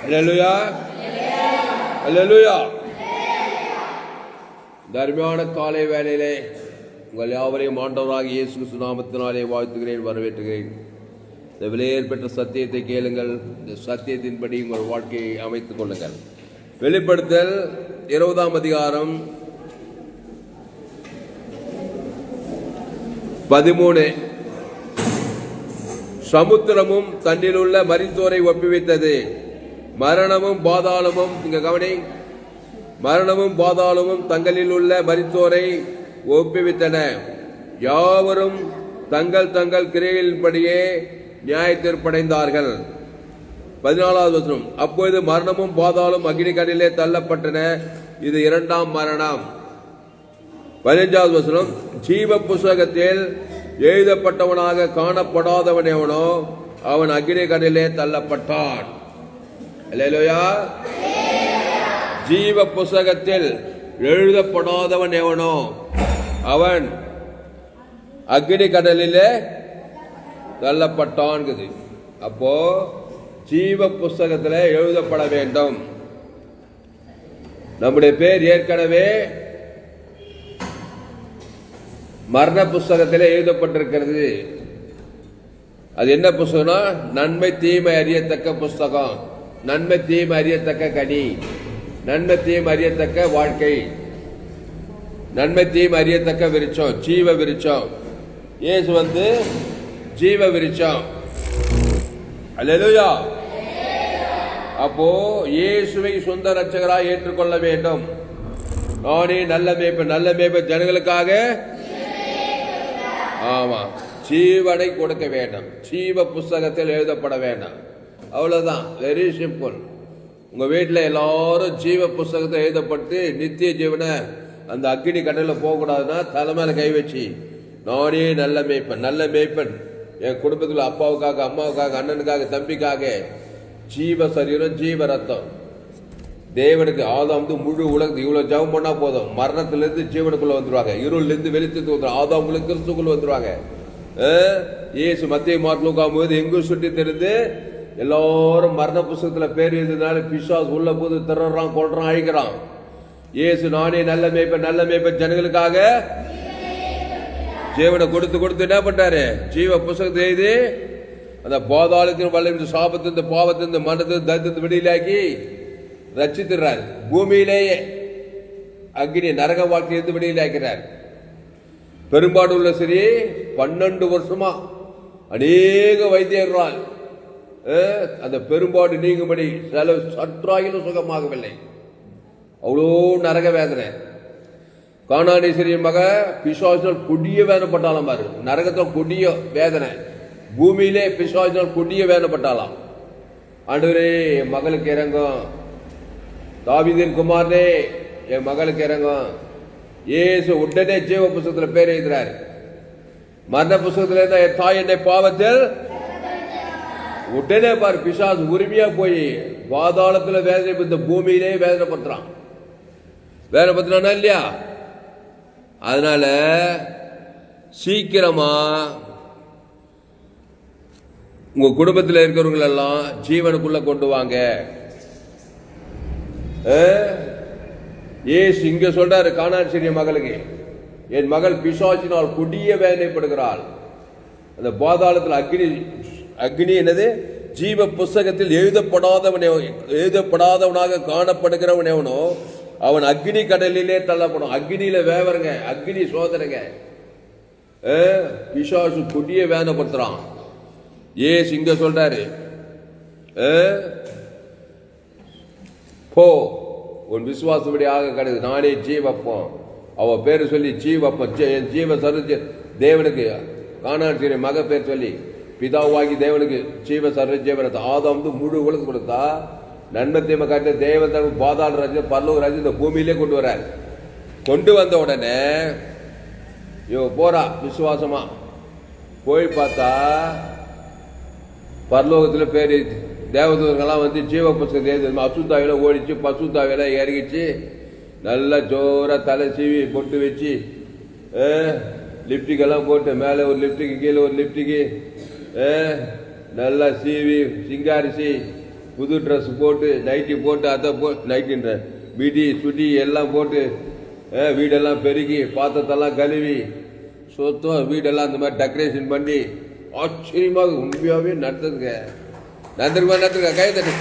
அல்லேலூயா, அல்லேலூயா. தர்மியான காலை வேளையிலே உங்கள் யாவரையும் ஆண்டவராக இயேசு கிறிஸ்து நாமத்தினாலே வாழ்த்துகிறேன், வரவேற்றுகிறேன். இந்த விலையேற் பெற்ற சத்தியத்தை கேளுங்கள், இந்த சத்தியத்தின்படி உங்கள் வாழ்க்கையை அமைத்துக் கொள்ளுங்கள். வெளிப்படுத்தல் 20ஆம் அதிகாரம் 13. சமுத்திரமும் தன்னிலுள்ள மரித்தோரை ஒப்புவித்தது, மரணமும் பாதாளமும், இங்க கவனி, மரணமும் பாதாளமும் தங்களில் உள்ள மரித்தோரை ஒப்புவித்தன. யாவரும் தங்கள் தங்கள் கிரியைகளின்படியே நியாயத்தீர்ப்படைந்தார்கள். 14வது வசனம். அப்பொழுது மரணமும் பாதாளம் அக்னிக்கடலிலே தள்ளப்பட்டன. இது 2ஆம் மரணம். 15வது வசனம். ஜீவ புஸ்தகத்தில் எழுதப்பட்டவனாக காணப்படாதவன் எவனோ அவன் அக்னிக்கடலிலே தள்ளப்பட்டான். அல்லேலூயா. ஜீவ புஸ்தகத்தில் எழுதப்படாதவன் எவனோ அவன் அக்னிக்கடலிலே தள்ளப்பட்டான். அப்போ ஜீவ புஸ்தகத்தில் எழுதப்பட வேண்டும். நம்முடைய பேர் ஏற்கனவே மரண புஸ்தகத்தில் எழுதப்பட்டிருக்கிறது. அது என்ன புஸ்தகம்னா, நன்மை தீமை அறியத்தக்க புஸ்தகம், நன்மை தீமை அறியத்தக்க கனி, நன்மை தீமை அறியத்தக்க வாழ்க்கை, நன்மை தீமை அறியத்தக்க விருட்சம், ஜீவ விருட்சம். இயேசு ஜீவ விருட்சம். அல்லேலூயா. அப்போ இயேசுவை சொந்த ரட்சகராய் ஏற்றுக்கொள்ள வேண்டும். நானே நல்ல மேய்ப்பன், நல்ல மேய்ப்பன் ஜனங்களுக்காக, ஆமா, ஜீவனை கொடுக்க வேண்டும். ஜீவ புஸ்தகத்தில் எழுதப்பட வேண்டும். அவ்வளவுதான், வெரி சிம்பிள். உங்க வீட்டில் எல்லாரும் ஜீவ புஸ்தகத்தில் எழுதப்பட்டு நித்திய ஜீவனை அந்த அக்னி கடலில் போகக்கூடாதுன்னா தலைமையில கை வச்சு, நானே நல்ல மேய்ப்பன், நல்ல மேய்ப்பன், என் குடும்பத்தில் அப்பாவுக்காக, அம்மாவுக்காக, அண்ணனுக்காக, தம்பிக்காக ஜீவ சரீரம், ஜீவ ரத்தம். தேவனுக்கு ஆதாம் முழு உலகத்துக்கு இவ்வளவு ஜெபம் பண்ணா போதும், மரணத்திலிருந்து ஜீவனுக்குள்ள வந்துருவாங்க, இருளிலிருந்து வெளிச்சத்துக்கு வந்துருவாங்க, ஆதாம் கிறிஸ்துக்குள்ள வந்துருவாங்க. இயேசு மத்திய மார்க் போது எங்கும் சுற்றி தெரிந்து எல்லாரும் மரண புஸ்தகத்துல பேர் எழுதினால பிசாசு உள்ள போது திறறான், கொள்றான், அழிக்கிறான். இயேசு நானே நல்ல மேய்ப்பன், நல்ல மேய்ப்பன் ஜனங்களுக்காக ஜீவனை கொடுத்து கொடுத்து என்ன பண்றாரு, ஜீவ புஸ்தகத்தை எழுதி அந்த பாதாளத்தின் வல்ல சாபத்தின் பாவத்தின் மனத்தின் தரித்திரத்தை விடுதலாக்கி ரட்சித்துறார். பூமியிலேயே அக்னி நரக வாழ்க்கையிலிருந்து விடுதலாக்கிறார். பெரும்பாடு உள்ள சரி 12 வருஷமா அநேக வைத்தியர்களால் அந்த பெரும்பாடு நீங்கும்படி சற்றாயிலும் சுகமாகவில்லை. அவ்வளோ நரக வேதனை. கானானீஸ்வரிய மக பிசாசினால் கொடிய வேதனைப்பட்டாலாம் பாரு. நரகத்தில் கொடிய வேதனை, பூமியிலே பிசாசினால் கொடிய வேதனைப்பட்டாலாம். ஆண்டவரே என் மகளுக்கு இறங்கும், தாவீதின் குமாரனே என் மகளுக்கு இறங்கும். இயேசு உடனே ஜீவ புஸ்தகத்தில் பேர் எழுதுறாரு. மரண புஸ்தகத்தில் இருந்தா என் தாய் என்னை பாவத்தில், உடனே பாரு பிசாசு உரிமையா போய் பாதாளத்தில் வேதனை, இந்த பூமியிலே வேதனைப்படுத்துறான். வேதனைப்படுத்துறானா இல்லையா? அதனால சீக்கிரமா உங்க குடும்பத்தில் இருக்கிறவங்க எல்லாம் ஜீவனுக்குள்ள கொண்டு வாங்க. ஏசு இங்க சொல்றாரு கானான்சிரிய மகளுக்கு, என் மகள் பிசாசினால் கொடிய வேதனைப்படுகிறாள். அந்த பாதாளத்தில் அக்னி என்னது, ஜீவ புஸ்தகத்தில் எழுதப்படாதவனாக காணப்படுகிறவன் எவனோ அவன் அக்னி கடலிலே தள்ளப்படும். அக்னியில வேவருங்க, அக்னி சோதனைங்க. பிசாசு கொடிய வேதனைப்படுத்துறான். ஏசு இங்க சொல்றாரு, போ உன் விசுவாசப்படி ஆக கிடையாது, நானே ஜீவப்பம். அவ பேரு சொல்லி ஜீவப்பம், ஜீவ சர்வ தேவனுக்கு கானான்சிரிய மக பேர் சொல்லி பிதாவாகி தேவனுக்கு ஜீவ சர்வ ஜீவனத்தை ஆதாம் முழு உலகம் கொடுத்தா, நன்மை தீமை காட்ட தேவன் பாதாள ராஜ்யம், பரலோக ராஜ்யம் இந்த பூமியிலே கொண்டு வர்றார். கொண்டு வந்த உடனே இவ போறா விசுவாசமா. போய் பார்த்தா பரலோகத்தில் பேர் தேவதூர்கள்லாம் ஜீவ புஸ்தகத்தை அசுத்தாவில ஓடிச்சு, பசுத்தாவில இறங்கிச்சு, நல்லா ஜோரா தலை சீவி பொட்டு வச்சு லிப்டிக்கெல்லாம் போட்டு மேலே ஒரு லிப்டிக்கு கீழே ஒரு லிப்டிக்கு நல்லா சீவி சிங்காரிசி புது ட்ரெஸ் போட்டு நைட்டி போட்டு அதை நைட்டின்ற பிடி சுடி எல்லாம் போட்டு வீடெல்லாம் பெருகி பாத்திரத்தெல்லாம் கழுவி சுத்தம் வீடெல்லாம் அந்த மாதிரி டெக்கரேஷன் பண்ணி ஆச்சரியமாக உண்மையாகவே நடத்துதுங்க. நடத்துருக்கா கை தட்டு.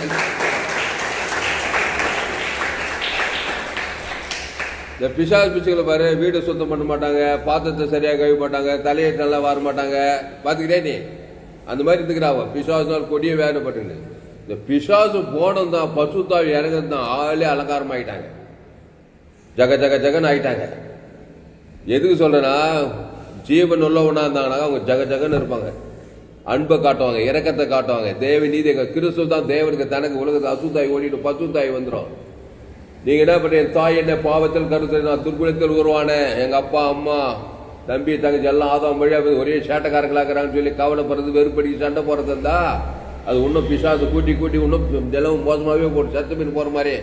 இந்த பிசாசு பிச்சுகளை பாரு, வீடு சுத்தம் பண்ண மாட்டாங்க, பாத்திரத்தை சரியாக கழுவ மாட்டாங்க, தலையை நல்லா வர மாட்டாங்க. பார்த்துக்கிட்டே நீ அந்த மாதிரி இருந்துக்கிறாவோ பிசாசுனால் கொடிய வேதனைப்பட்டுன்னு. இந்த பிசாசு போனம் தான் பசுத்தாவி இறங்குறது தான் ஆளே அலங்காரம் ஆகிட்டாங்க, ஜக ஜக ஜகன்னு ஆகிட்டாங்க. எதுக்கு சொல்றேன்னா ஜீவன் உள்ளவனா இருந்தாங்கன்னா அவங்க ஜக ஜகன்னு இருப்பாங்க, அன்பை காட்டுவாங்க, இரக்கத்தை காட்டுவாங்க, தேவ நீதி. கிறிஸ்துவ தான் தேவனுக்கு தனக்கு உலகத்தை அசுத்தாய் ஓடிட்டு பசுத்தாய் வந்துடும். நீங்க என்ன பண்றீங்க? தாய் என்ன பாவத்தில் கருத்து நான் துர்குணத்தில் உருவானேன், எங்க அப்பா அம்மா தம்பி தங்கச்சி எல்லாம் ஆதாம் வழியா ஒரே சேட்டைக்காரங்களாக்குறான்னு சொல்லி கவலைப்படுறது வெறுப்படி சண்டை போறது இருந்தா அது இன்னும் பிசாசு கூட்டி கூட்டி இன்னும் ஜலம் மோசமாகவே போட்டு சத்து மீன் போற மாதிரி.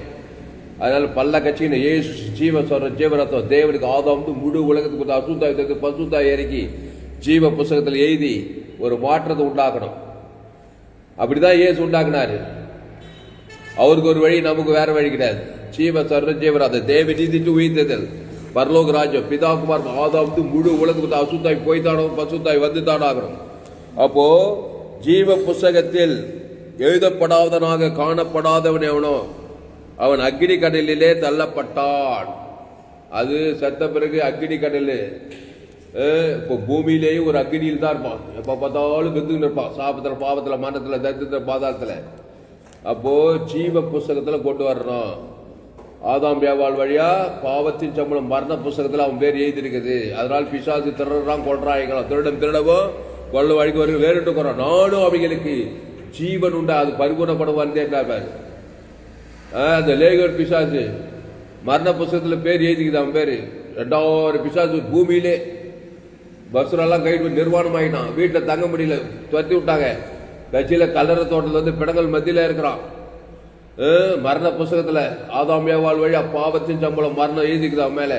அதனால பல்ல கட்சின்னு ஏசு ஜீவன் சொல்ற ஜீவரத்தம் தேவனுக்கு ஆதாம் முழு உலகத்துக்கு அசுத்தாய் பசுத்தாய் இறக்கி ஜீவ புஸ்தகத்தில் எழுதி ஒரு மாற்றத்தை உண்டாக்கணும். அப்படிதான் ஏசு உண்டாக்குனாரு. அவருக்கு ஒரு வழி, நமக்கு வேற வழி கிடையாது. ஜீவ சர்வ ஜீவராத தேவ நீதிட்டு உயிர்த்ததல் பரலோக ராஜ்யம் பிதாகுமார் ஆதாம் முழு உலகத்துக்கு அசுத்தாய் போய்த்தானோ பசுத்தாய் வந்து தானாகணும். அப்போ ஜீவ புஸ்தகத்தில் எழுதப்படாதவனாக காணப்படாதவன் எவனோ அவன் அக்னி கடலிலே தள்ளப்பட்டான். அது செத்த பிறகு அக்னி கடல். இப்போ பூமியிலேயே ஒரு அக்னியில் தான் இருப்பான், எப்ப பார்த்தாலும் வெந்துன்னு இருப்பான், சாபத்துல பாவத்துல மரணத்துல தரித்திரத்துல பாதாளத்துல. அப்போ ஜீவ புஸ்தகத்துல கொண்டு வரணும். ஆதாம் ஏவாள் வழியா பாவத்தின் சம்பளம் மரண புஸ்தகத்துல அவன் பேர் எழுதியிருக்குது. அதனால பிசாசு திருடுறான் கொள்றான், திருடம் திருடவும் கொள்ள வழிக்கு வரைக்கும் வேறுட்டு போறான். நானும் அவைகளுக்கு ஜீவன் உண்டா அது பரிபூர்ணப்படும் பாரு. அந்த லேகர் பிசாசு மரண புஸ்தகத்துல பேர் எழுதிக்குது அவன் பேரு. 2000 பிசாசு பூமியிலே பஸ்ரெல்லாம் கைடு நிர்வாணம் ஆகிட்டான், வீட்டில் தங்க முடியல, துரத்தி விட்டாங்க. கட்சியில கல்லற தோட்டத்தில் வந்து பிடங்கள் மத்தியில இருக்கிறான். மரண புஸ்தகத்துல ஆதாம் ஏவாள் வழி பாவத்தின் சம்பளம் மரணம் எழுதிக்குது அவன் மேல.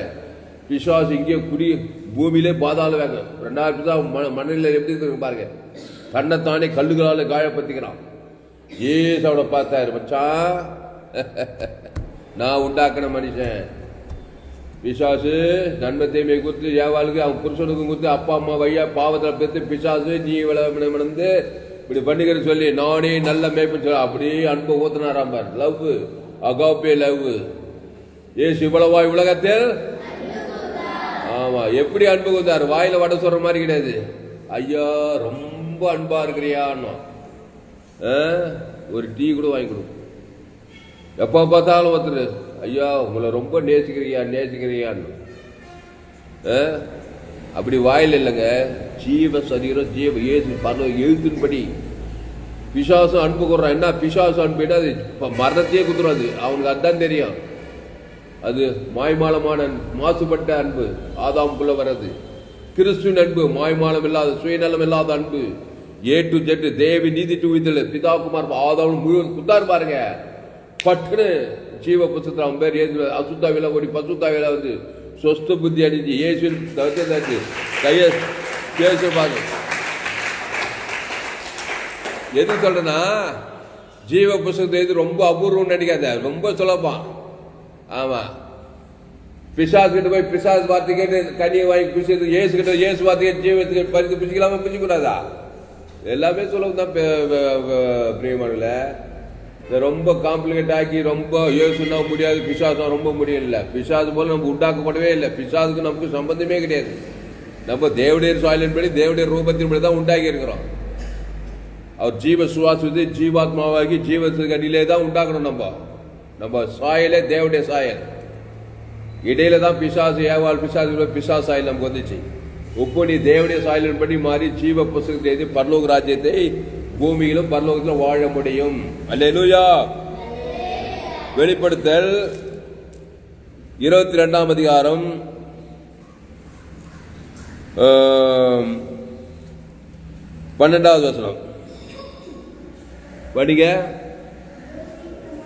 பிசாசு இங்கே குடி பூமியிலே பாதாள வேங்க 2000 பிசா மண்ணில எப்படி இருக்கு பாருங்க. கண்ணத்தானே கல்லுகளால காயப்படுத்திக்கிறான். ஏசோட பார்த்தாரு, மச்சான் நான் உண்டாக்கின மனுஷன். பிசாசு நன்மை தீமை குறித்து ஏவாளுக்கு அவன் புருஷனுக்கும் குறித்து அப்பா அம்மா வழியா பாவத்தில் பெற்று பிசாசு நீ விளம்பு இப்படி பண்ணிக்கிற சொல்லி நானே நல்ல மேய்ப்பு சொல்ல அப்படியே அன்பு ஊத்தினாராம் பார். Love agape love. ஏசு இவ்வளவாய் உலகத்தில் ஆமா எப்படி அன்பு ஊத்தாரு? வாயில வட சொல்ற மாதிரி கிடையாது. ஐயா ரொம்ப அன்பா இருக்கிறியான்னு ஒரு டீ கூட வாங்கி கொடு. எப்ப பார்த்தாலும் ஒருத்தர் ஐயா உங்களை ரொம்ப நேசிக்கிறியான்னு. அப்படி வாயில் இல்லைங்க, ஜீவ சரீரம் ஜீவ ஏசு எழுத்தின்படி பிசாசம் அன்பு கொடுறான். என்ன பிசாசம் அன்பு? அது மரணத்தையே குத்துறாது, அவனுக்கு அதுதான் தெரியும். அது மாய்மாலமான மாசுபட்ட அன்பு ஆதாமுக்குள்ள வர்றது. கிறிஸ்துவின் அன்பு மாய்மாலம் இல்லாத சுயநலம் இல்லாத அன்பு. ஏ டு ஜெட் தேவி நீதி டு விதல் பிதாகுமார் ஆதாம் முழுவதும் குத்தாரு பாருங்க. பட்டுன்னு ஜீவ புத்தகத்தில் அவன் பேர் ஏசு அசுத்தாவில ஓடி பசுத்தாவில வந்து சொஸ்த புத்தி அடிஞ்சு ஏசுவின் கைய பேச பாருங்க. எது சொல்றேன்னா ஜீவ புஸ்தகத்தை எது ரொம்ப அபூர்வம் நினைக்காத, ரொம்ப சுலபம். ஆமா, பிசாசு கிட்ட போய் பிசாசு வார்த்தை கேட்டு கனியை வாங்கி பிடிச்சது, ஏசு கிட்ட ஏசு வார்த்தை கேட்டு ஜீவத்துக்கு பறித்து பிடிச்சிக்கலாமா? பிடிச்சக்கூடாதா? எல்லாமே சுலபம் தான் பிரியமானல. ரொம்ப காம்ப்ளிகேட் ஆக்கி ரொம்ப ஏசுனா முடியாது, பிசாசுனா ரொம்ப முடியல. பிசாசு போல நம்ம உண்டாக்கப்படவே இல்லை. பிசாசுக்கு நமக்கு சம்பந்தமே கிடையாது. நம்ம தேவடைய சாயலின்படி தேவடைய ரூபத்தின்படி தான் உண்டாக்கி இருக்கிறோம். அவர் ஜீவ சுவாசத்தை ஜீவாத்மாவாகி ஜீவத்துக்கு அடியிலே தான் உண்டாக்கணும். நம்ம சாயலே தேவடைய சாயல். இடையில தான் பிசாசு ஏவாள் பிசாசு சாயல் நமக்கு வந்துச்சு. இப்போ நீ தேவடைய சாயலின்படி மாறி ஜீவ புஸ்தகத்தை எழுதி பரலோக ராஜ்யத்தை பூமியிலும் பரலோகத்திலும் வாழ முடியும். அல்லேலூயா. வெளிப்படுத்தல் 22ஆம் அதிகாரம் 12வது வசனம் படிங்க.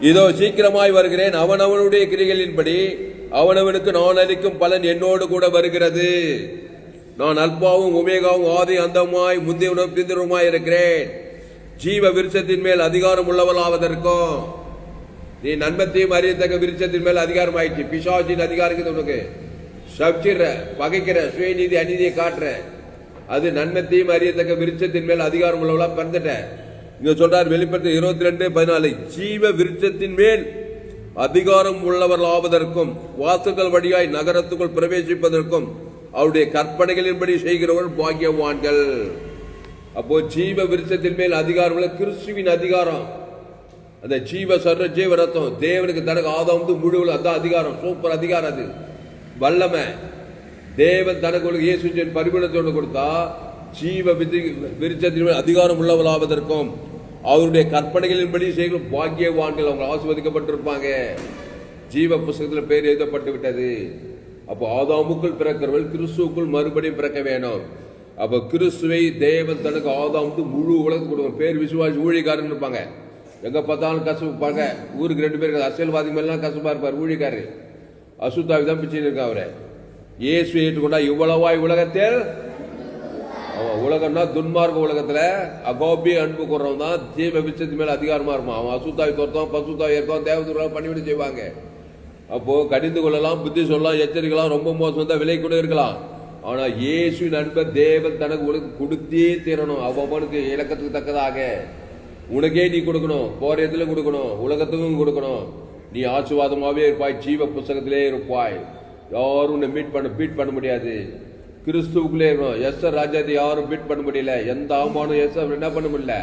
இதோ சீக்கிரமாய் வருகிறேன், அவனவனுடைய கிரிகளின்படி அவனவனுக்கு நான் அளிக்கும் பலன் என்னோடு கூட வருகிறது. நான் அல்பாவும் ஒமேகாவும் ஆதி அந்தமாய் முந்தியவனும் பிந்திரமாய் இருக்கிறேன். ஜீவ விருட்சத்தின் மேல் அதிகாரம் உள்ளவளாவதற்கும். நீ நன்மத்தையும் அறியத்தக்க விருட்சத்தின் மேல் அதிகாரம் ஆயிடுச்சு. பிசாசின் அதிகாரம் உனக்கு சப்சிடுற, பகைக்கிற, சுயநீதி அநீதியை காட்டுற. அது நன்மத்தையும் அறியத்தக்க விருட்சத்தின் மேல் அதிகாரம் உள்ளவளா பிறந்துட்ட. இங்க சொல்றார் வெளிப்படுத்த 22:14, ஜீவ விருட்சத்தின் மேல் அதிகாரம் உள்ளவர்களாவதற்கும் வாசல்கள் வழியாய் நகரத்துக்குள் பிரவேசிப்பதற்கும் அவருடைய கற்பனைகளின்படி செய்கிறவர்கள் பாக்கியவான்கள். அப்போ ஜீவ விருட்சத்தின் மேல் அதிகாரம் கிறிஸ்துவின் அதிகாரம். அந்த ஜீவ சர்வ ஜீவ ரத்தம் தேவனுக்கு தனக்கு ஆதாம் முழு அதான் அதிகாரம். சூப்பர் அதிகாரம். அது வல்லமை. தேவன் தனக்கு இயேசு பரிபூரணத்தோடு கொடுத்தா ஜீவ விருட்சத்தின் மேல் அதிகாரம் உள்ளவளாவதற்கும் அவருடைய கற்பனைகளின்படி செய்கிற பாக்கியவான்கள். அவங்க ஆசீர்வதிக்கப்பட்டிருப்பாங்க. ஜீவ புஸ்தகத்தில் பேர் எழுதப்பட்டு விட்டது. அப்போ ஆதாமுக்குள் பிறக்கிறவர்கள் கிறிஸ்துவுக்குள் மறுபடியும் பிறக்க வேணும். அப்ப கிறிஸ்துவை தேவன் தனக்கு ஆதாம் முழு உலகத்துக்கு கொடுக்கும். பேர் விசுவாசி ஊழியக்காரன் இருப்பாங்க. எங்க பார்த்தாலும் கசுப்பாங்க. ஊருக்கு 2 பேருக்கு அரசியல்வாதி மேலாம் கசுப்பா இருப்பார். ஊழியக்காரர் அசுத்தாவி தான் பிச்சுன்னு இருக்கா. அவரை இயேசு ஏற்றுக்கொண்டா இவ்வளவாய் உலகத்தில், உலகம்னா துன்மார்க்க உலகத்துல அகோபி அன்பு கூறவன் தான் ஜீவ விருட்சத்து மேல அதிகாரமா இருப்பான். அவன் அசுத்தாவி தோற்றம் பசுத்தாவி இருப்பான். தேவதூரம் பண்ணிவிட செய்வாங்க. அப்போ கடிந்து கொள்ளலாம், புத்தி சொல்லலாம், எச்சரிக்கலாம். ரொம்ப மோசம் தான் விலை கூட இருக்கலாம். ஆனா இயேசு நண்பர் தேவன் தனக்கு உனக்கு கொடுத்தே தீரணும். அவனுக்கு இலக்கத்துக்கு தக்கதாக உனக்கே நீ கொடுக்கணும். போரியத்துல கொடுக்கணும், உலகத்துக்கும் கொடுக்கணும். நீ ஆசீர்வாதமாவே இருப்பாய். ஜீவ புஸ்தகத்திலே இருப்பாய். யாரும் உன்னை பீட் பண்ண முடியாது. கிறிஸ்துவுக்குள்ளே இருக்கணும். எஸ்ஆர் ராஜாதி யாரும் பீட் பண்ண முடியல. எந்த ஆமானும் எஸ்ஆர் என்ன பண்ண முடியல,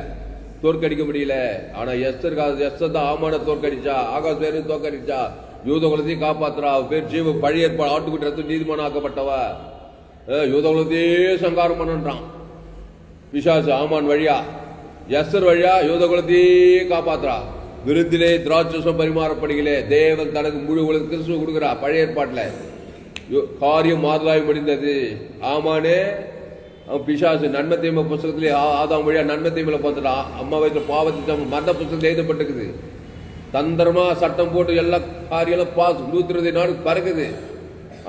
தோற்கடிக்க முடியல. ஆனா எஸ்ஆர் தான் ஆமான தோற்கடிச்சா, ஆகாஷ் பேரும் தோற்கடிச்சா, யூத குலத்தையும் காப்பாத்துறா. பேர் ஜீவ பழைய ஏற்பாடு ஆட்டுக்குட்டி ரத்து நீதிமான ஆக்கப்பட்டவ. யூத குலத்தையே சங்காரம் பண்ணான் பிசாசு ஆமான் வழியா. எஸ்ஆர் வழியா யூத குலத்தையே காப்பாத்துறா. விருந்திலே திராட்சசம் பரிமாறப்படுகளே. தேவன் தனக்கு முழு உலக கிறிஸ்துவ கொடுக்குறா. பழைய ஏற்பாட்டுல காரியம் மாறுதலாய் முடிந்தது. ஆமானே அவன் பிசாசு நன்மை தீமை புஸ்தகத்திலே ஆதாம் வழியா நன்மை தீமையில பார்த்துட்டான். அம்மா வயசுல பாவத்தை மரண புஸ்தகத்தில் எழுதப்பட்டிருக்குது. தந்திரமா சட்டம் போட்டு எல்லா காரியம் பாஸ் 120 நாடு பறக்குது.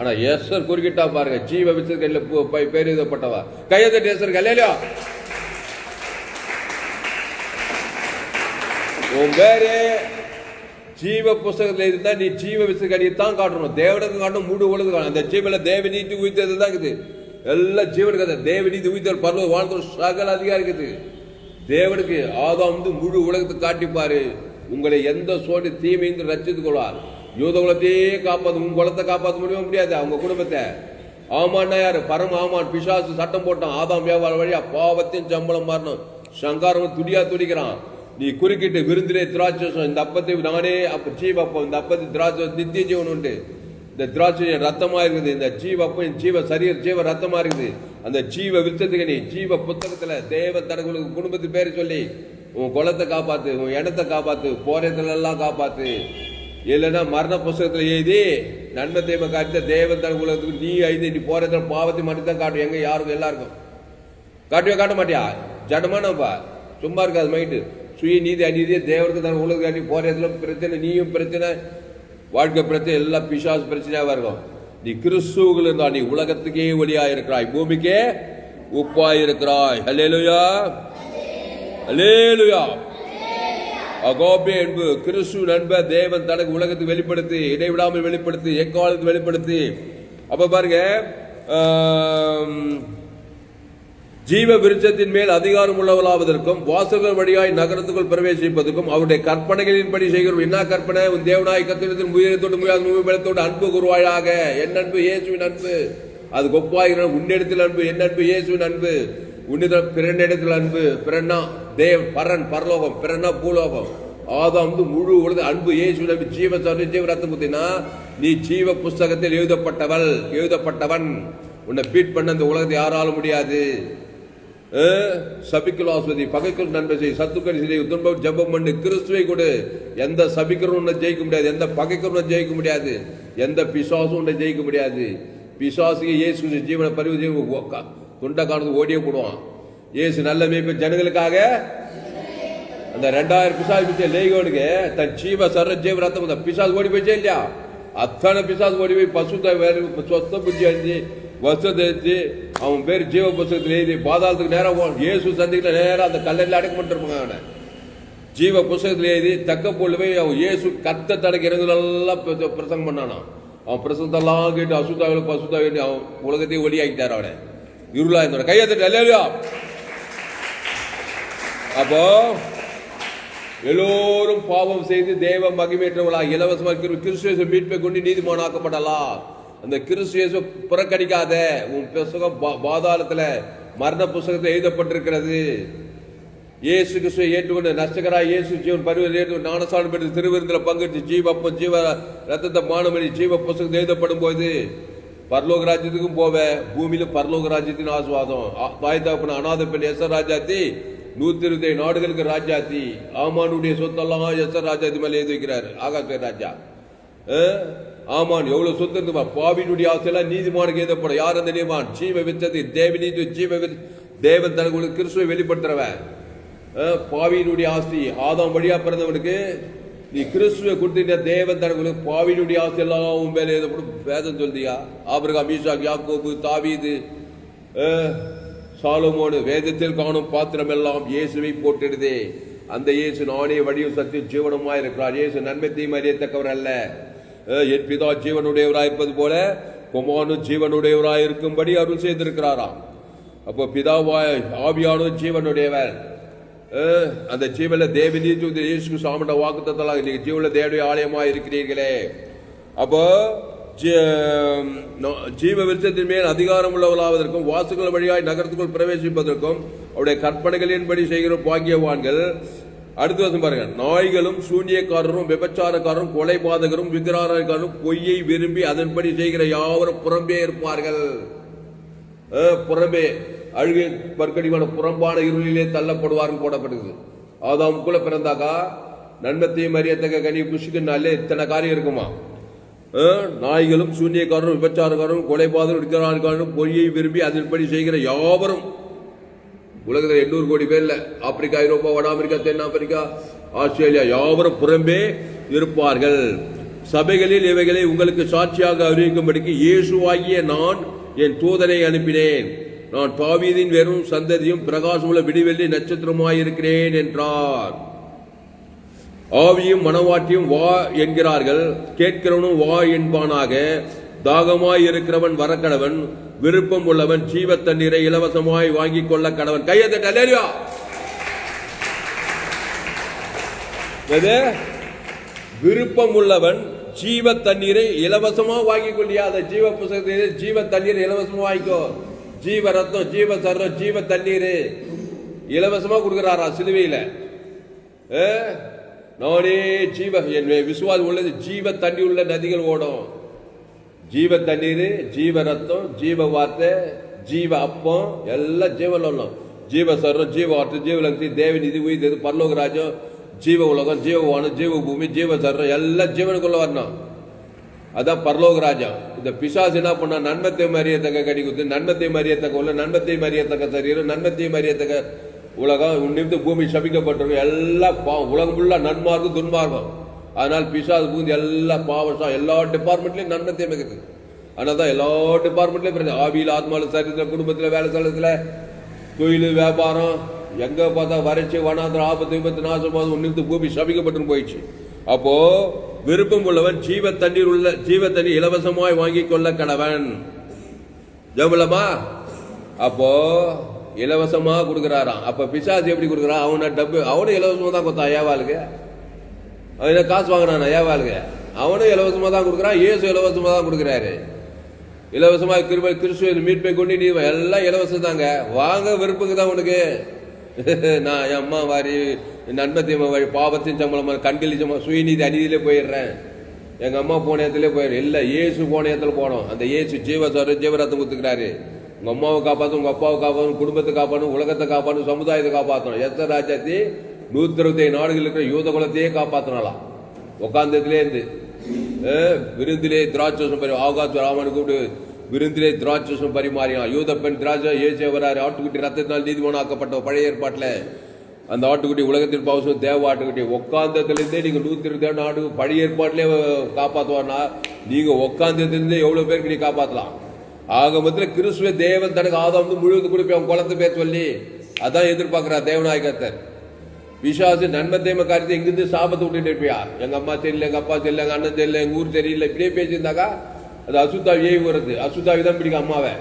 ஆனா எஸ்ஆர் குறுக்கிட்டா பாருங்க. ஜீவ விருட்சத்துல பேர் எழுதப்பட்டவா. கையெழுத்து எஸ்ஆர் இல்லையா? உன் பேரு ஜீவ புஸ்தகத்தில் இருந்தா நீ ஜீவ விசுகடித்தான் காட்டணும். தேவனுக்கு காட்டணும், முழு உலகம். அந்த ஜீவன தேவ நீதி உயிர்த்தது தான் இருக்குது. எல்லா ஜீவனுக்கு தேவ நீதி உயிர்த்தல் பரவ வாழ்ந்த சகல அதிகாரம் இருக்குது. தேவனுக்கு ஆதாம் முழு உலகத்துக்கு காட்டிப்பாரு. உங்களை எந்த சோடி தீமைந்து ரச்சித்துக் கொள்வார். யூத குலத்தையே காப்பாத்து. உங்க குலத்தை காப்பாற்ற முடியாது. அவங்க குடும்பத்தை. ஆமான்னா யாரு? பரம ஆமான் பிசாசு சட்டம் போட்டான். ஆதாம் வியாபார வழியா பாவத்தின் சம்பளம் மாறணும். சங்காரம் துடியா துடிக்கிறான். நீ குறுக்கிட்டு விருந்திலே திராட்சம் இந்த அப்பத்தை நானே அப்ப ஜீவப்பம். இந்த அப்பத்தை திராட்சை நித்திய ஜீவன் உண்டு. இந்த திராட்சை ரத்தமா இருக்குது. இந்த ஜீவப்பம் ஜீவ சரீர ஜீவ ரத்தமா இருக்குது. அந்த ஜீவ விருட்சத்துக்கு நீ ஜீவ புத்தகத்துல தேவ தனக்கு குடும்பத்து பேரை சொல்லி உன் குலத்தை காப்பாத்து, உன் இடத்தை காப்பாத்து, போரத்துல எல்லாம் காப்பாத்து. இல்லைன்னா மரண புஸ்தகத்துல எழுதி நன்மை தேவை காட்ட தேவன் தனக்கு உலகத்துக்கு நீ ஐந்து நீ போறதுல பாவத்தை மட்டும் தான் காட்டும். எங்க யாருக்கும் எல்லாருக்கும் காட்டவே காட்ட மாட்டியா? ஜடமானப்பா சும்மா இருக்காது மைண்டு. சுய நீதி அநீதியை தேவருக்கு தான் உலக போறதுல பிரச்சனை. நீயும் பிரச்சனை, வாழ்க்கை பிரச்சனை, எல்லாம் பிசாசு பிரச்சனையா இருக்கும். நீ கிறிஸ்துவுக்குள் இருந்தா நீ உலகத்துக்கே ஒளியா இருக்கிறாய், பூமிக்கே உப்பாய் இருக்கிறாய். அல்லேலூயா, அல்லேலூயா. அகோபே என்பு கிறிஸ்து நண்ப தேவன் தனக்கு உலகத்துக்கு வெளிப்படுத்தி இடைவிடாமல் வெளிப்படுத்தி எக்காலத்துக்கு வெளிப்படுத்தி. அப்ப பாருங்க, ஜீவ விருட்சத்தின் மேல் அதிகாரம் உள்ளவளாவதற்கும் வாசல்கள் வழியாய் நகரத்துக்குள் பிரவேசிப்பதற்கும் அவருடைய கற்பனைகளின்படி செய்கிறோம். என்ன கற்பனை? உன் தேவனாய் கத்திரத்தின் உயிரத்தோடு முயலத்தோடு அன்பு கூறுவாயாக. என் அன்பு இயேசுவின் அன்பு. அது கொப்பாகிற உன்னிடத்தில் அன்பு. என் அன்பு இயேசுவின் அன்பு. உன்னிடம் பிறனிடத்தில் அன்பு. பிறன்னா தேவ் பரன் பரலோகம், பிறன்னா பூலோகம். ஆதாம் முழு உலக அன்பு இயேசுவின் அன்பு. ஜீவ ஜீவ ரத்தம் புத்தினா நீ ஜீவ புஸ்தகத்தில் எழுதப்பட்டவன். உன்னை பீட் பண்ண அந்த உலகத்தை யாராலும் முடியாது. சபிக்கல் ஆஸ்வதி, பகைக்குள் நன்மை செய், சத்துக்கள் செய், துன்பம் ஜபம் பண்ணு, கிறிஸ்துவை கொடு. எந்த சபிக்கிறோம் உன்னை ஜெயிக்க முடியாது, எந்த பகைக்கிறோம் ஜெயிக்க முடியாது, எந்த பிசாசும் உன்னை ஜெயிக்க முடியாது. பிசாசுக்கு இயேசு ஜீவனை பரிவு துண்டை காணது ஓடியே போடுவான். இயேசு நல்ல மேய்ப்பு ஜனங்களுக்காக அந்த 2000 பிசாசு லேகோனுக்கு தன் ஜீவ சர ஜீவ ரத்தம் பிசாசு ஓடி போயிச்சே இல்லையா? அத்தனை பிசாசு ஓடி போய் பசுத்த சொத்த புத்தி அஞ்சு வசதி அவன் பேர் ஜீவ புஸ்தகத்தில் எழுதி பாதாளத்துக்கு நேரம் இயேசு சந்திக்கல நேரம் அந்த கல்லறையில் அடக்கப்பட்டிருப்பாங்க. அவனை ஜீவ புஸ்தகத்தில் எழுதி தக்க போல் போய் அவன் இயேசு கத்த தடக்கு இறங்குதெல்லாம் பிரசங்கம் பண்ணானா. அவன் பிரசங்கத்தெல்லாம் கேட்டு அசுத்தாவில் பசுத்தா வேண்டி அவன் உலகத்தையும் ஒளியாக்கிட்டார். அவனை இருளா இருந்த கையத்தட்டு அல்லேலூயா. அப்போ எல்லோரும் பாவம் செய்து தேவ மகிமையற்றவர்களா இலவசமாக கிறிஸ்துவை மீட்பை கொண்டு நீதிமானாக்கப்படலாம். அந்த கிறிஸ்துவை புறக்கணிக்காத. உன் புஸ்தகம் பாதாளத்துல மரண புஸ்தகத்தில் எழுதப்பட்டிருக்கிறது. இயேசு கிறிஸ்துவை ஏற்றுக்கொண்டு நஷ்டகராய் இயேசு ஜீவன் பருவத்தில் ஏற்று ஞானஸ்நானம் பெற்று திருவிருந்தில் பங்கெடுத்து ஜீவப்பம் ஜீவ ரத்தத்தை மானமணி ஜீவ புஸ்தகத்தில் எழுதப்படும் போது பரலோக ராஜ்யத்துக்கும் போவ. பூமியில பரலோக ராஜ்யத்தின் ஆசுவாதம். தாய் தகப்பன அநாத பெண் எஸ் ராஜாத்தி 127 நாடுகளுக்கு ராஜாத்தி. ஆமானுடைய சொத்தெல்லாம் எஸ் ராஜாத்தி மேல எழுதி வைக்கிறாரு. ஆகாஷ் ராஜா ஆமான் எவ்வளவு சொத்து இருந்து பாவினுடைய ஆசையெல்லாம் நீதிமானுக்கு எழுதப்படும். யார் அந்த நீதிமான்? ஜீவ வித்தது தேவநீதி ஜீவ தேவன் தனக்கு கிறிஸ்துவை வெளிப்படுத்துறவன். பாவியினுடைய ஆஸ்தி ஆதாம் வழியா பிறந்தவனுக்கு நீ கிறிஸ்துவை கொடுத்த தேவன் தனக்கு பாவியினுடைய ஆஸ்தி எல்லாம் உன் மேல எழுதப்படும். வேதம் சொல்லியா? ஆபிரகாம், ஈசாக், யாக்கோபு, தாவீது, சாலமோனு வேதத்தில் காணும் பாத்திரம் எல்லாம் இயேசுவை போட்டிடுதே. அந்த இயேசு நானே வழியும் சத்தியம் ஜீவனமாய் இருக்கிறார். இயேசு நன்மை தீமை அறியத்தக்கவர் அல்ல. என் பிதா ஜீவனுடையவராயிருப்பது போல குமாரனும் ஜீவனுடையவராய் இருக்கும்படி அருள் செய்திருக்கிறாராம். அப்போ பிதாவாய் ஆவியானோ ஜீவனுடையவர். அந்த ஜீவன தேவனி இயேசு சாமண்ட வாக்குத்தத்தலாக நீங்க ஜீவன தேவனுடைய ஆலயமா இருக்கிறீர்களே. அப்போ ஜீவ விருட்சத்தின் மேல் அதிகாரம் உள்ளவர்களாவதற்கும் வாசுகள் வழியாய் நகரத்துக்குள் பிரவேசிப்பதற்கும் அவருடைய கற்பனைகளின்படி செய்கிற பாக்கியவான்கள். அடுத்த வருஷம் பாருங்க. நாய்களும் சூன்யக்காரரும் விபச்சாரக்காரரும் கொலைபாதகரும் விக்கிரகாரரும் பொய்யை விரும்பி அதன்படி செய்கிற யாவரும் புறம்பே இருப்பார்கள். புறம்பே அழுகை பற்கடிமான புறம்பான இருளிலே தள்ளப்படுவார்கள் போடப்படுது. ஆதாமுக்குள்ள பிறந்தாக்கா நன்மத்தையும் அறியத்தக்க கனி புஷிக்குனாலே இத்தனை காரியம் இருக்குமா? நாய்களும் சூன்யக்காரரும் விபச்சாரக்காரரும் கொலைபாதகரும் விக்கிரகாரரும் பொய்யை விரும்பி அதன்படி செய்கிற யாவரும். உலகத்தில் 800 கோடி பேர் இல்ல. ஆப்பிரிக்கா, ஐரோப்பா, வட அமெரிக்கா, தென் ஆப்பிரிக்கா, ஆஸ்திரேலியா யாவரும் புறம்பே இருப்பார்கள். சபைகளில் இவைகளை உங்களுக்கு சாட்சியாக அறிவிக்கும்படிக்கு இயேசுவாகிய நான் என் தூதனை அனுப்பினேன். நான் தாவீதின் வெறும் சந்ததியும் பிரகாசமுள்ள விடிவெள்ளி நட்சத்திரமாயிருக்கிறேன் என்றார். ஆவியும் மனவாட்டியும் வா என்கிறார்கள். கேட்கிறவனும் வா என்பானாக. தாகமாய் இருக்கிறவன் வரக்கடவன். விருப்பம் உள்ளவன் ஜீவ தண்ணீரை இலவசமாய் வாங்கிக் கொள்ள கடவன். கையத்தட்ட அல்லேலூயா. விருப்பம் உள்ளவன் ஜீவ தண்ணீரை இலவசமா வாங்கிக் கொள்ளியா? அந்த ஜீவ புஸ்தகத்தில் ஜீவ தண்ணீரை இலவசமா வாங்கிக்கோ. ஜீவ ரத்தம், ஜீவ சர்வம், ஜீவ தண்ணீர் இலவசமா கொடுக்கிறாரா சிலுவையில. நானே ஜீவ என் விசுவாசம் உள்ளது. ஜீவ தண்ணி உள்ள நதிகள் ஓடும். ஜீவ தண்ணீர், ஜீவ ரத்தம், ஜீவ வார்த்தை, ஜீவ அப்பம் எல்லாம் ஜீவன் உள்ளோம். ஜீவ சர்வம், ஜீவ வார்த்தை, ஜீவலக்தி, தேவநிதி, உயிர், பரலோக ராஜ்யம், ஜீவ உலகம், ஜீவவானம், ஜீவ பூமி, ஜீவ சர்வம் எல்லாம் ஜீவனுக்குள்ள வரணும். அதான் பரலோக ராஜா. இந்த பிசாசு என்ன பண்ணா? நன்மத்தை மறியத்தக்க கடி குத்து, நன்மத்தை மறியத்தக்க உள்ள, நன்மத்தை மறியத்தக்க சரீரம், நன்மத்தை மறியத்தக்க உலகம், உன்னிருந்து பூமி சபிக்கப்பட்டிருக்கும். எல்லாம் உலகம் ஃபுல்லா நன்மார்க்கும் துன்மார்க்கம். அதனால் பிசாசு பூந்து எல்லா பாவம் எல்லா டிபார்ட்மெண்ட்லயும் நன்மத்தை மிகுது. அதனால்தான் எல்லா டிபார்ட்மெண்ட்லயும் ஆவியில், ஆத்மாவில், சரீரத்தில், குடும்பத்தில், வேலை ஸ்தலத்துல, தொழில், வியாபாரம், எங்க பார்த்தா வறட்சி, வனாந்திரம், ஆபத்து, விபத்து, நாசம், உன்னிருந்து பூமி சபிக்கப்பட்டு போயிடுச்சு. அப்போ விருப்பம் உள்ளவன் ஜீவ தண்ணீர் உள்ள ஜீவ தண்ணீர் இலவசமாய் வாங்கிக் கொள்ள கடவன். ஜெபலமா? அப்போ இலவசமா கொடுக்கிறாராம். அப்ப பிசாசு எப்படி கொடுக்குறான்? அவனை டப்பு அவனும் இலவசமா தான் கொடுத்தான் ஏவாளுக்கு. அவன் காசு வாங்கினான் ஏவாளுக்கு. அவனும் இலவசமா தான் கொடுக்குறான். இயேசு இலவசமா தான் கொடுக்குறாரு. இலவசமா கிறிஸ்துவ மீட்பை கொண்டு நீ எல்லாம் இலவசம் தாங்க. வாங்க விருப்பங்க தான் உனக்கு. நான் என் அம்மா வாரி நன்மத்தியம்மா வழி பாவத்தின் சம்பளமா கண்களி சுயநீதி அநீதியிலே போயிடுறேன். எங்க அம்மா போன இடத்துல போயிடுறேன். இல்ல இயேசு போன இடத்துல போனோம். அந்த இயேசு ஜீவரத்தம் கொடுத்துக்கிறாரு. உங்க அம்மாவை காப்பாற்றும், உங்க அப்பாவை காப்பாற்றணும், குடும்பத்தை காப்பாற்றணும், உலகத்தை காப்பாற்றணும், சமுதாயத்தை காப்பாற்றணும். எத்த ராஜாத்தி 127 நாடுகள் இருக்கிற யூத குலத்தையே காப்பாற்றலாம். உட்காந்ததுலே இருந்து விருந்திலே திராட்சம் பரி ஆகாத் ராமனு கூப்பிட்டு விருந்திலே திராட்சம் பரிமாறினான். யூத பெண் திராட்சை ஏசே வராரு. ஆட்டுக்குட்டி ரத்தத்தினால் நீதிமானாக்கப்பட்ட பழைய ஏற்பாட்டில் அந்த ஆட்டுக்குட்டி உலகத்தின் பாவசம் தேவ ஆட்டுக்குட்டி. உட்காந்ததுலேருந்தே நீங்க 127 நாடு பழைய ஏற்பாட்டிலே காப்பாற்றுவார்னா நீங்க உட்காந்ததுலேருந்தே எவ்வளவு பேருக்கு நீ காப்பாற்றலாம். ஆக மொத்தத்தில் கிறிஸ்துவ தேவன் தனக்கு ஆதாம் வந்து முழுவதும் கொடுப்பேன் குளத்து பேர் சொல்லி அதான் எதிர்பார்க்கிறார் தேவனாய் கர்த்தர். பிசாசு நன்மை தேம காரியத்தை எங்கிருந்து சாபத்தை விட்டுட்டு இருப்பியா? எங்க அம்மா தெரியல, எங்க அப்பா தெரியல, எங்க அண்ணன் தெரியல, எங்க ஊர் தெரியல, இப்படியே பேசியிருந்தாக்கா அது அசுத்தாவி ஏவி வருது. அசுத்தாவி தான் பிடிக்கும் அம்மாவை.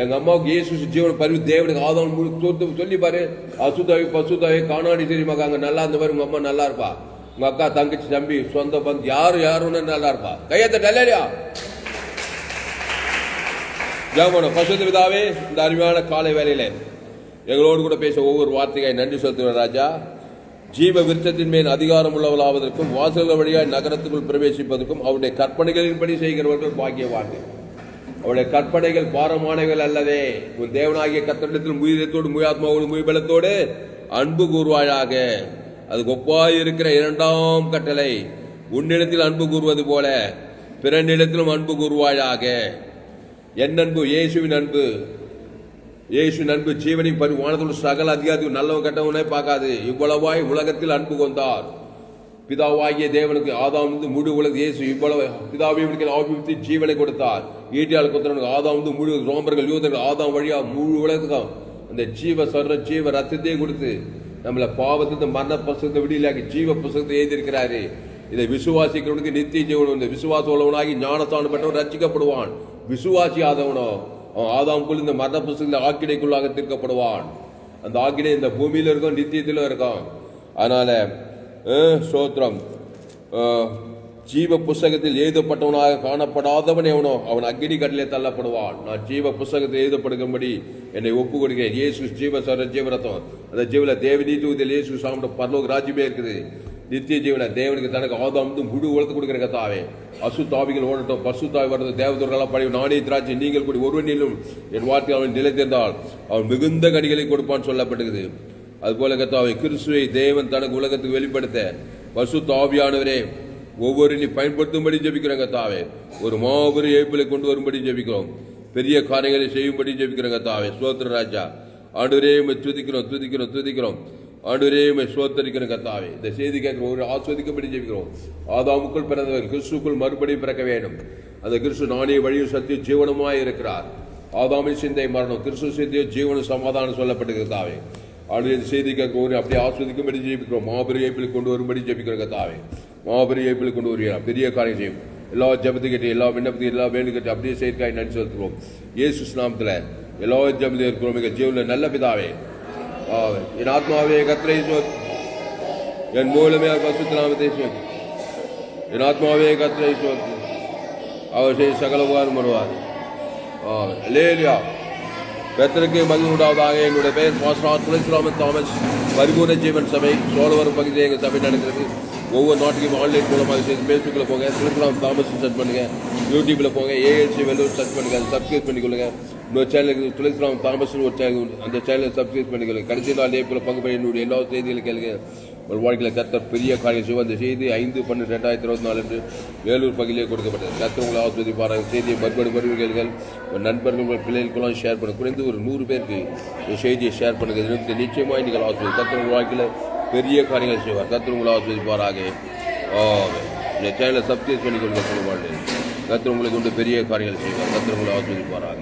எங்க அம்மாவுக்கு இயேசு ஜீவன பரிவு தேவனுக்கு ஆதாம் சொல்லி பாரு. அசுத்தாவி பசுத்தாவி காணாடி தெரியுமாக்கா அங்க நல்லா இருந்த மாதிரி உங்க அம்மா நல்லா இருப்பா. உங்க அக்கா தங்கச்சி தம்பி சொந்த பந்து யாருன்னு நல்லா இருப்பா. கையத்த இல்லையா? ஜெபம். பசுத்த பிதாவே, இந்த அருமையான காலை வேளையில எங்களோடு கூட பேச ஒவ்வொரு வார்த்தையை நன்றி செலுத்துவேன் ராஜா. ஜீவ விருட்சத்தின் மேல் அதிகாரம் உள்ளவளாவதற்கும் வாசல்கள் வழியாய் நகரத்துக்குள் பிரவேசிப்பதற்கும் அவருடைய கற்பனைகளின்படி செய்கிறவர்கள் பாக்கியவான்கள். அவருடைய கற்பனைகள் பாரமானவைகள் அல்லதே. உன் தேவனாகிய கர்த்தரிடத்தில் முயற்சியோடு முயாத்மாவோடு முயபலத்தோடு அன்பு கூறுவாயாக. அது ஒப்பாய் இருக்கிற இரண்டாம் கட்டளை, உன்னிடத்தில் அன்பு கூறுவது போல பிறனிடத்திலும் அன்பு கூறுவாயாக. என் அன்பு இயேசுவின் அன்பு. இயேசுவின் அன்பு ஜீவனின் பரி வானத்தோடு சகல அதிகாரத்தில் நல்லவன் கெட்டவனே பார்க்காது. இவ்வளவாய் உலகத்தில் அன்பு கொண்டார். பிதாவாகிய தேவனுக்கு ஆதாம் வந்து முழு உலக இயேசு இவ்வளவு பிதாவை ஆபிவித்து ஜீவனை கொடுத்தார். ஈட்டியால் குத்திரனுக்கு ஆதாம் வந்து முழு ரோமர்கள் யூதர்கள் ஆதாம் வழியா முழு உலகம் அந்த ஜீவ ரத்தத்தையே கொடுத்து நம்மள பாவத்தை மரண புஸ்தகத்தை விடியலாக்கி ஜீவ புஸ்தகத்தை எழுதியிருக்கிறாரு. இதை விசுவாசிக்கிறவனுக்கு நித்திய ஜீவனம். இந்த விசுவாச உள்ளவனாகி ஞானஸ்தானம் பெற்றவன் ரட்சிக்கப்படுவான். விசுவாசி ஆதவனோ அவன் ஆதாமுக்குள் இந்த மரண புஸ்தகத்தில் ஆக்கினைக்குள்ளாக தீர்க்கப்படுவான். அந்த ஆக்கினை இந்த பூமியில இருக்கும், நித்தியத்திலும் இருக்கும். அதனால சோத்திரம், ஜீவ புஸ்தகத்தில் எழுதப்பட்டவனாக காணப்படாதவன் எவனோ அவன் அக்கினி கடலிலே தள்ளப்படுவான். நான் ஜீவ புஸ்தகத்தில் எழுதப்படும்படி என்னை ஒப்பு கொடுக்கிறேன். இயேசு ஜீவரத்தம் அந்த ஜீவன தேவநீதியில் இயேசு சாப்பிட பரலோக ராஜ்யமே இருக்குது. நித்திய ஜீவன தேவனுக்கு தனக்கு ஆதாம் வந்து முழு உலகத்து கொடுக்கிற கத்தாவே. அசுத்தாவிகள் ஓடட்டும், பசுத்தாவி வர்றது தேவதூர்களாம் பழி நாணய திராட்சை நீங்கள் கூடி ஒருவனிலும் என் வார்த்தை அவன் நிலைத்திருந்தால் அவன் மிகுந்த கனிகளை கொடுப்பான்னு சொல்லப்பட்டிருக்குது. அதுபோல கத்தாவை கிறிஸ்துவை தேவன் தனக்கு உலகத்துக்கு வெளிப்படுத்த பசுத்தாவியானவரே ஒவ்வொரு நீ பயன்படுத்தும்படி ஜெபிக்கிறோம் கத்தாவே. ஒரு மாபெரும் ஏய்ப்பிலை கொண்டு வரும்படி ஜெபிக்கிறோம். பெரிய காரியங்களை செய்யும்படி ஜெபிக்கிறோம் கத்தாவே. ஸ்தோத்திர ராஜா. ஆண்டவரே துதிக்கிறோம் ஆண்டவரே சோத்தரிக்கிறோம் கத்தாவே. இந்த செய்தி கேட்கிற ஒரு ஆஸ்வதிக்கப்படி ஜெபிக்கிறோம். ஆதாமுக்குள் பிறந்தவர் கிறிஸ்துக்குள் மறுபடியும் பிறக்க வேண்டும். அந்த கிறிஸ்து நானே வழியும் சத்தியம் ஜீவனமாய் இருக்கிறார். ஆதாமின் சிந்தை மரணம், கிறிஸ்து சிந்தையோ ஜீவனும் சமாதானம் சொல்லப்பட்டிருக்கிறது தாவே. ஆண்டு இந்த செய்தி கேட்கிற ஒரு அப்படியே ஆஸ்வதிக்கும்படி ஜெபிக்கிறோம். மாபெரும் ஏய்ப்பில் கொண்டு வரும்படி ஜெபிக்கிறோம் கத்தாவே. மாபெரும் ஏய்ப்பில் கொண்டு வருகிறார். பெரிய காரியம் செய்யும். எல்லா ஜபத்துக்கிட்ட எல்லா விண்ணப்பத்துக்கு எல்லா வேண்டுகிட்ட அப்படியே செயற்காய் நன்றி செலுத்துகிறோம். இயேசு நாமத்தில் எல்லா ஜபத்தையும் இருக்கிறோம். மிக ஜீவனில் நல்ல பிதாவே. என் ஆத்மாவே கர்த்தரை ஸ்தோத்திரி, என் மூலமே பரிசுத்த நாமத்தை ஸ்தோத்திரி. என் ஆத்மாவே கர்த்தரை ஸ்தோத்திரி, அவர் செய்ய சகல உபகாரம் வருவார். அல்லேலூயா. கர்த்தருக்கு மகிமை உண்டாவதாக. என்னுடைய பெயர் பாஸ்டர் துளசிராமன் தாமஸ். பரிபூர்ண ஜீவன் சபை சோழவரம் பகுதியில் எங்கள் சபை நடக்கிறது. ஒவ்வொரு நாட்டுக்கும் ஆன்லைன் மூலமாக செய்து ஃபேஸ்புக்கில் போங்க, துளசிராமன் தாமஸ் சர்ச் பண்ணுங்க. யூடியூப்பில் போங்க, ஏஎல்சி வெள்ளூர் சர்ச் பண்ணுங்க, அதை சப்ஸ்கிரைப் பண்ணிக்கொள்ளுங்க. இன்னொரு சேனலுக்கு துளசிராமன் தாமஸ் ஒரு சேனல், அந்த சேனலை சப்ஸ்கிரைப் பண்ணிக்கொள்ளுங்க. கடைசி நாள் ஏப்பில் பங்கு பெற என்னுடைய எல்லா செய்திகளும் கேளுங்க. ஒரு வாழ்க்கையில் கர்த்தர் பெரிய காரியம் செய்வோம். அந்த செய்தி 5/12/2024 அன்று வேலூர் பகுதியிலே கொடுக்கப்பட்டது. கர்த்தர் உங்களை ஆஸ்வதிப்பார்கள். செய்தியை மறுபடியும் கேளுங்கள். உங்கள் நண்பர்கள் உங்கள் பிள்ளைகளுக்கெல்லாம் ஷேர் பண்ணுங்க. குறைந்து ஒரு 100 பேருக்கு இந்த செய்தியை ஷேர் பண்ணுங்க. நிச்சயமாக நீங்கள் ஆஸ்வதி. கர்த்தர் உங்கள் வாழ்க்கையில் பெரிய காரியங்கள் செய்வார். கர்த்தர் உங்களை ஆஸ்வதிப்பாராக. இந்த சேனலை சப்ஸ்கிரைப் பண்ணிக்கொள்ளுங்க. சொல்லுவாங்க கர்த்தர் உங்களை கொண்டு பெரிய காரியங்கள் செய்வார். கர்த்தர் உங்களை ஆஸ்வதிப்பாராக.